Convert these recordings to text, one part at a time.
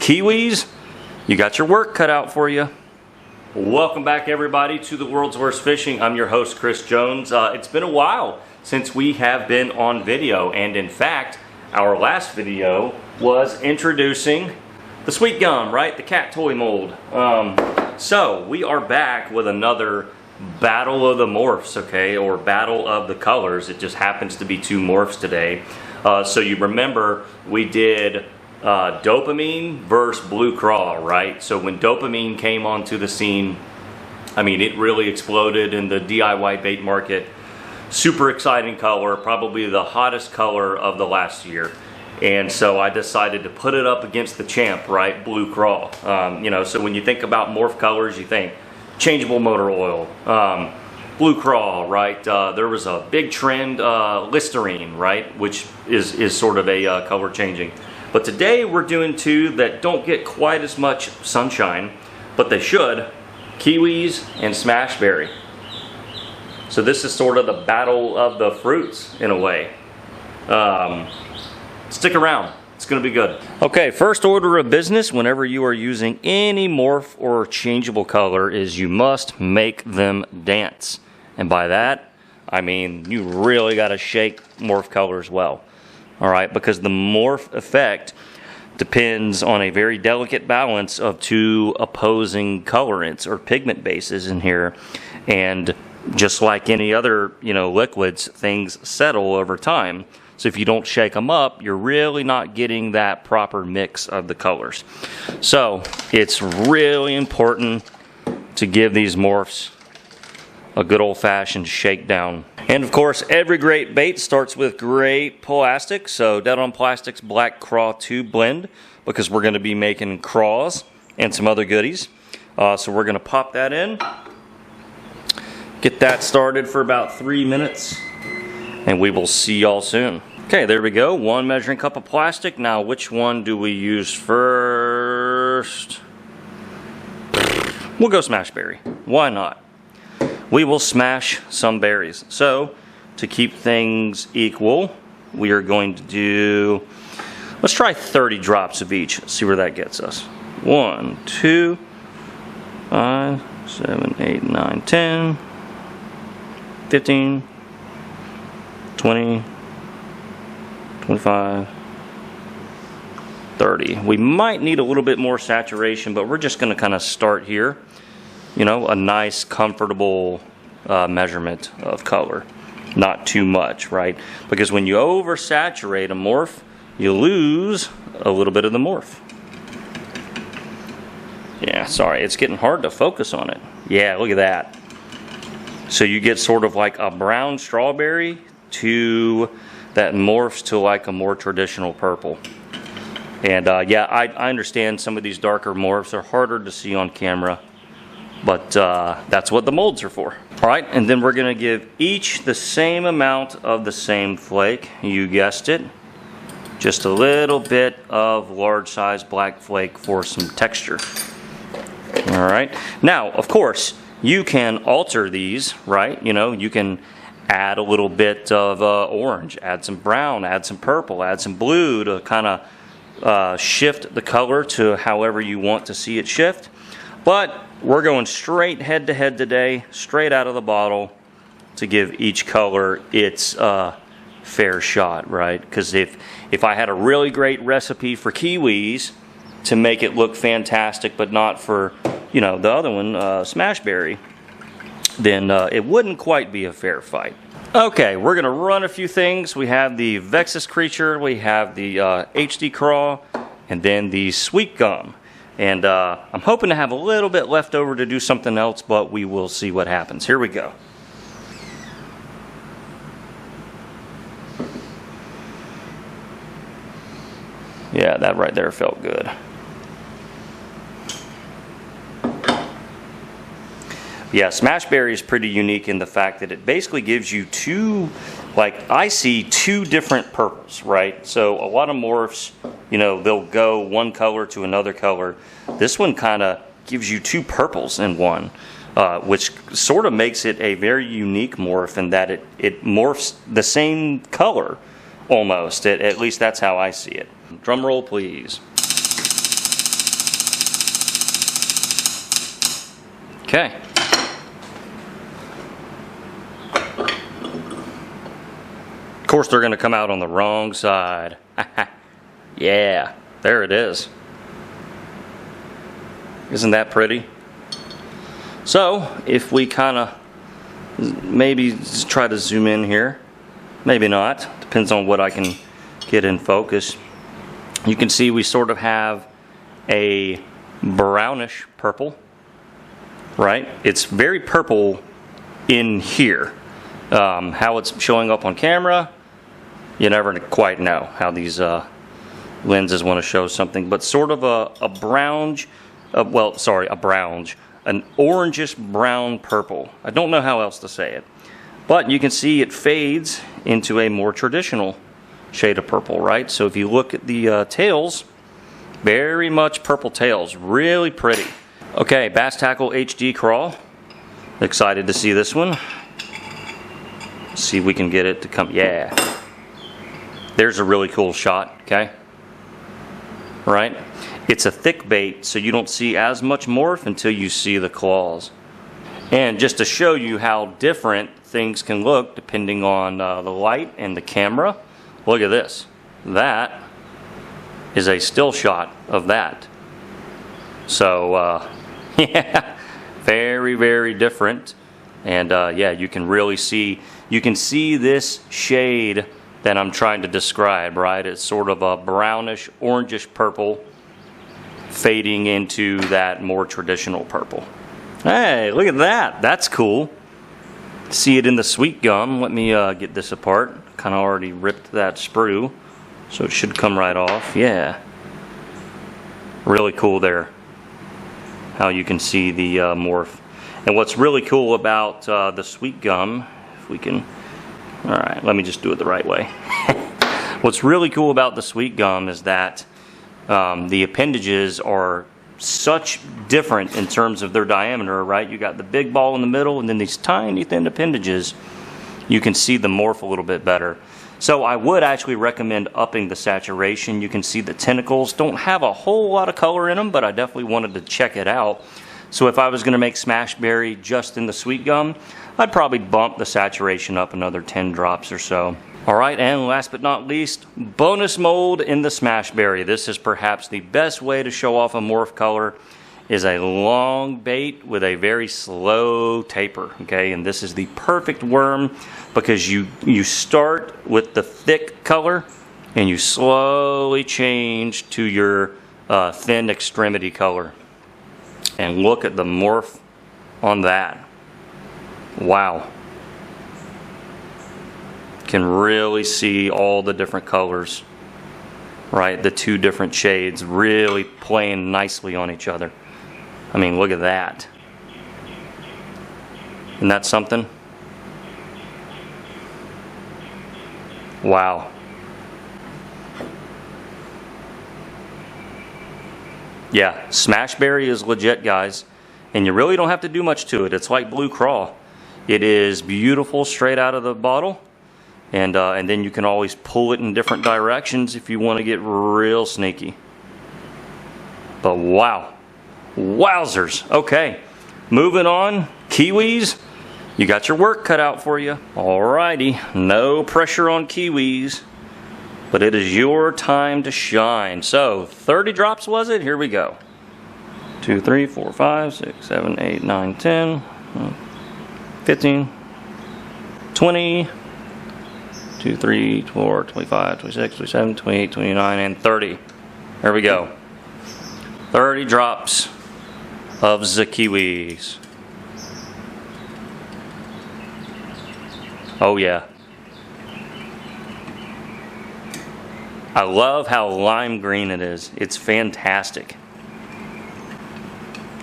Kiwis, you got your work cut out for you. Welcome back, everybody, to the World's Worst Fishing. I'm your host, Chris Jones. It's been a while since we have been on video, and in fact, our last video was introducing the sweet gum, right? The cat toy mold. So we are back with another battle of the morphs, okay, or battle of the colors. It just happens to be two morphs today. So you remember we did dopamine versus blue craw, right? So when dopamine came onto the scene, I mean, it really exploded in the DIY bait market. Super exciting color, probably the hottest color of the last year. And so I decided to put it up against the champ, right? Blue craw. You know, so when you think about morph colors, you think changeable motor oil, blue craw, right? There was a big trend, Listerine, right? Which is sort of a color changing. But today we're doing two that don't get quite as much sunshine, but they should. Kiwis and Smashberry. So this is sort of the battle of the fruits in a way. Stick around, it's gonna be good. Okay, first order of business whenever you are using any morph or changeable color is you must make them dance. And by that, I mean you really gotta shake morph colors well. All right, because the morph effect depends on a very delicate balance of two opposing colorants or pigment bases in here. And just like any other, liquids, things settle over time. So if you don't shake them up, you're really not getting that proper mix of the colors. So it's really important to give these morphs a good old-fashioned shakedown. And of course, every great bait starts with great plastic. So Dead on Plastic's Black Craw 2 blend, because we're going to be making craws and some other goodies. So we're going to pop that in, get that started for about 3 minutes, and we will see y'all soon. Okay, there we go. 1 measuring cup of plastic. Now, which one do we use first? We'll go Smashberry. Why not? We will smash some berries. So, to keep things equal, we are going to do, let's try 30 drops of each. See where that gets us. 1, 2, 5, 7, 8, 9, 10, 15, 20, 25, 30. We might need a little bit more saturation, but we're just going to kind of start here. A nice, comfortable measurement of color. Not too much, right? Because when you oversaturate a morph, you lose a little bit of the morph. Yeah, sorry, it's getting hard to focus on it. Yeah, look at that. So you get sort of like a brown strawberry to that morphs to like a more traditional purple. And yeah, I understand some of these darker morphs are harder to see on camera. But that's what the molds are for. All right, and then we're gonna give each the same amount of the same flake. You guessed it. Just a little bit of large size black flake for some texture. All right, now, of course, you can alter these, right? You can add a little bit of orange, add some brown, add some purple, add some blue to kind of shift the color to however you want to see it shift. But we're going straight head to head today, straight out of the bottle, to give each color its fair shot, right? Because if I had a really great recipe for Kiwis to make it look fantastic, but not for, the other one, Smashberry, then it wouldn't quite be a fair fight. Okay, we're going to run a few things. We have the Vexus Creature, we have the HD Craw, and then the Sweet Gum. And I'm hoping to have a little bit left over to do something else, but we will see what happens. Here we go. Yeah, that right there felt good. Yeah, Smashberry is pretty unique in the fact that it basically gives you I see two different purples, right? So a lot of morphs, they'll go one color to another color. This one kind of gives you two purples in one, which sort of makes it a very unique morph in that it morphs the same color almost. At least that's how I see it. Drum roll, please. Okay. Of course, they're going to come out on the wrong side. Yeah, there it is. Isn't that pretty? So, if we kind of maybe try to zoom in here, maybe not, depends on what I can get in focus. You can see we sort of have a brownish purple, right? It's very purple in here. How it's showing up on camera, you never quite know how these lenses want to show something, but sort of a brownish, an orangish brown purple. I don't know how else to say it, but you can see it fades into a more traditional shade of purple, right? So if you look at the tails, very much purple tails, really pretty. Okay, Bass Tackle HD Crawl. Excited to see this one. See if we can get it to come. Yeah, there's a really cool shot. Okay, right? It's a thick bait, so you don't see as much morph until you see the claws. And just to show you how different things can look depending on the light and the camera, look at this. That is a still shot of that. So yeah, very, very different. And yeah, you can really see, you can see this shade that I'm trying to describe, right? It's sort of a brownish, orangish purple fading into that more traditional purple. Hey, look at that. That's cool. See it in the sweet gum. Let me get this apart. Kind of already ripped that sprue, so it should come right off. Yeah. Really cool there. How you can see the morph. And what's really cool about the sweet gum, if we can, all right, let me just do it the right way. What's really cool about the sweet gum is that the appendages are such different in terms of their diameter, right? You got the big ball in the middle and then these tiny thin appendages. You can see the morph a little bit better. So I would actually recommend upping the saturation. You can see the tentacles don't have a whole lot of color in them, but I definitely wanted to check it out. So if I was going to make Smashberry just in the sweet gum, I'd probably bump the saturation up another 10 drops or so. All right, and last but not least, bonus mold in the Smashberry. This is perhaps the best way to show off a morph color, is a long bait with a very slow taper, okay? And this is the perfect worm because you start with the thick color and you slowly change to your thin extremity color. And look at the morph on that. Wow. Can really see all the different colors, right? The two different shades really playing nicely on each other. I mean, look at that. Isn't that something? Wow. Yeah, Smashberry is legit, guys. And you really don't have to do much to it. It's like Blue Crawl. It is beautiful straight out of the bottle. And then you can always pull it in different directions if you want to get real sneaky. But wow. Wowzers. Okay, moving on. Kiwis, you got your work cut out for you. Alrighty, no pressure on Kiwis, but it is your time to shine. So 30 drops was it? Here we go. 2, 3, 4, 5, 6, 7, 8, 9, 10, 15, 20, 2, 3, 4, 25, 26, 27, 28, 29, and 30. There we go. 30 drops of the Kiwis. Oh yeah. I love how lime green it is. It's fantastic.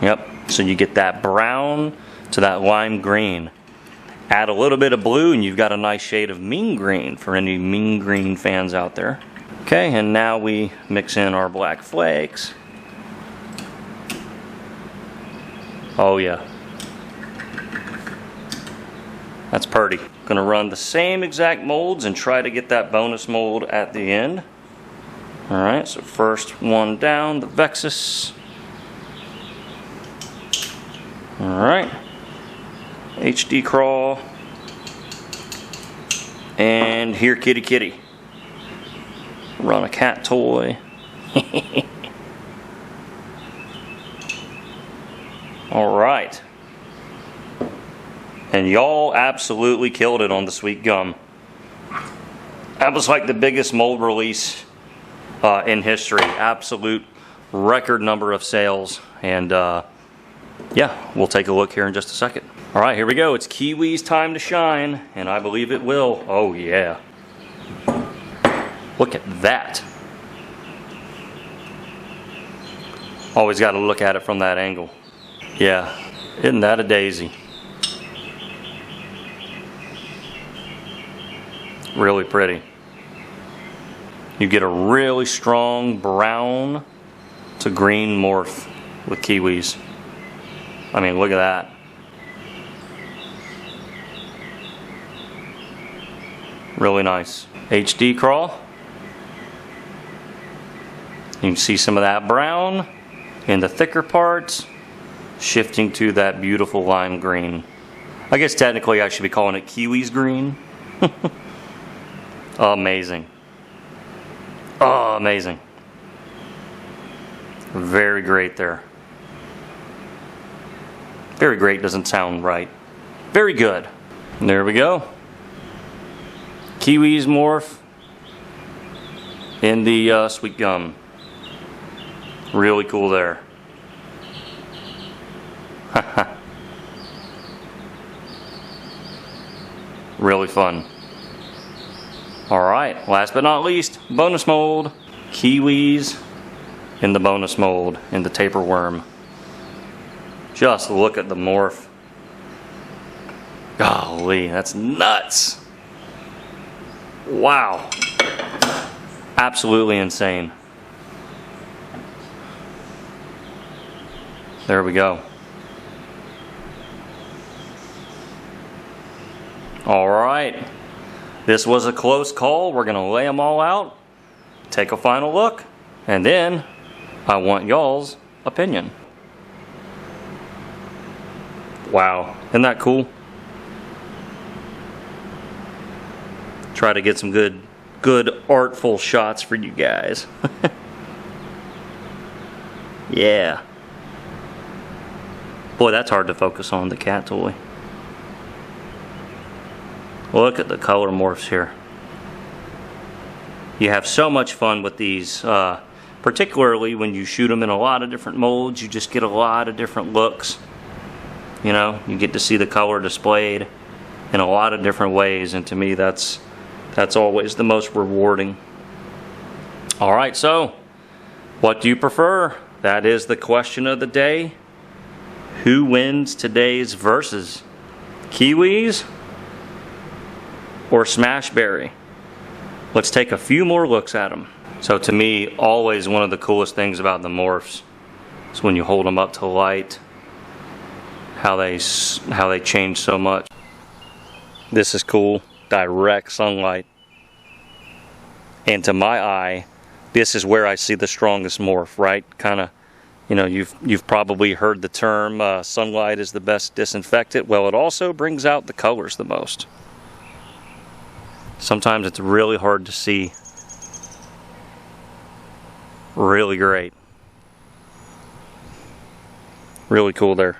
Yep, so you get that brown to that lime green. Add a little bit of blue and you've got a nice shade of mean green for any mean green fans out there. Okay, and now we mix in our black flakes. Oh yeah. That's pretty. Gonna run the same exact molds and try to get that bonus mold at the end. Alright, so first one down, the Vexus. Alright. HD crawl. And here, kitty kitty. Run a cat toy. Alright. And y'all absolutely killed it on the sweet gum. That was like the biggest mold release in history. Absolute record number of sales. And yeah, we'll take a look here in just a second. Alright, here we go. It's Kiwis time to shine, and I believe it will. Oh yeah. Look at that. Always got to look at it from that angle. Yeah, isn't that a daisy? Really pretty. You get a really strong brown to green morph with Kiwis. I mean, look at that. Really nice. HD crawl. You can see some of that brown in the thicker parts, shifting to that beautiful lime green. I guess technically I should be calling it Kiwis green. Amazing. Oh, amazing. Very great there. Very great doesn't sound right. Very good. And there we go. Kiwis morph in the sweet gum. Really cool there. Really fun. Alright, last but not least, bonus mold. Kiwis in the bonus mold, in the tapeworm. Just look at the morph. Golly, that's nuts. Wow. Absolutely insane. There we go. Alright. This was a close call. We're going to lay them all out, take a final look, and then I want y'all's opinion. Wow. Isn't that cool? Try to get some good artful shots for you guys. Yeah. Boy, that's hard to focus on, the cat toy. Look at the color morphs here. You have so much fun with these, particularly when you shoot them in a lot of different molds. You just get a lot of different looks. You know, you get to see the color displayed in a lot of different ways, and to me that's always the most rewarding. Alright, so what do you prefer? That is the question of the day. Who wins today's versus? Kiwis or Smashberry? Let's take a few more looks at them. So to me, always one of the coolest things about the morphs is when you hold them up to light, how they change so much. This is cool. Direct sunlight. And to my eye, this is where I see the strongest morph, right? Kind of, you know, you've probably heard the term sunlight is the best disinfectant. Well, it also brings out the colors the most. Sometimes it's really hard to see. Really great. Really cool there.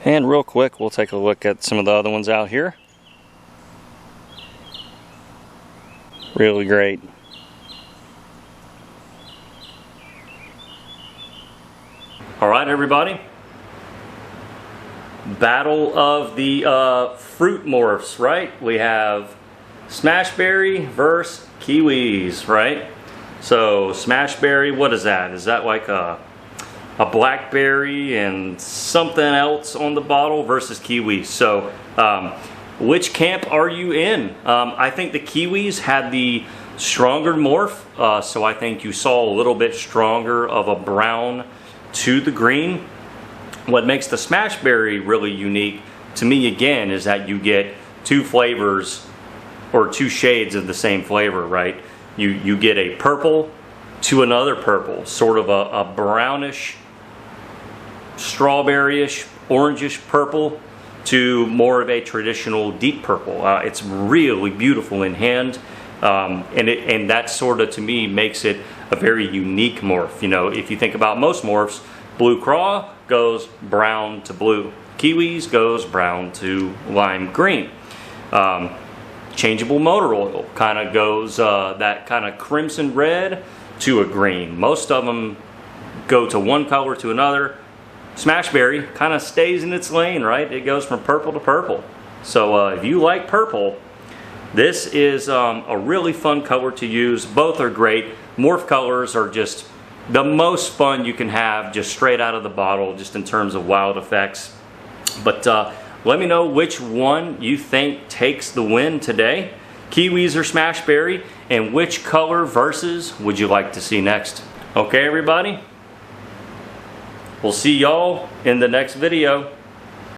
And real quick, we'll take a look at some of the other ones out here. Really great. Alright everybody. Battle of the fruit morphs, right? We have Smashberry versus Kiwis, right? So Smashberry, what is that? Is that like a blackberry and something else on the bottle versus Kiwis? So which camp are you in? I think the Kiwis had the stronger morph, so I think you saw a little bit stronger of a brown to the green. What makes the Smashberry really unique to me again is that you get two flavors or two shades of the same flavor, right? You get a purple to another purple, sort of a brownish strawberryish, orangish purple to more of a traditional deep purple. It's really beautiful in hand, and that sort of, to me, makes it a very unique morph. You know, if you think about most morphs, blue craw goes brown to blue. Kiwis goes brown to lime green. Changeable motor oil kind of goes that kind of crimson red to a green. Most of them go to one color to another. Smashberry kind of stays in its lane, right? It goes from purple to purple. So if you like purple, this is a really fun color to use. Both are great. Morph colors are just the most fun you can have, just straight out of the bottle, just in terms of wild effects. But let me know which one you think takes the win today, Kiwis or Smashberry, and which color versus would you like to see next. Okay, everybody? We'll see y'all in the next video.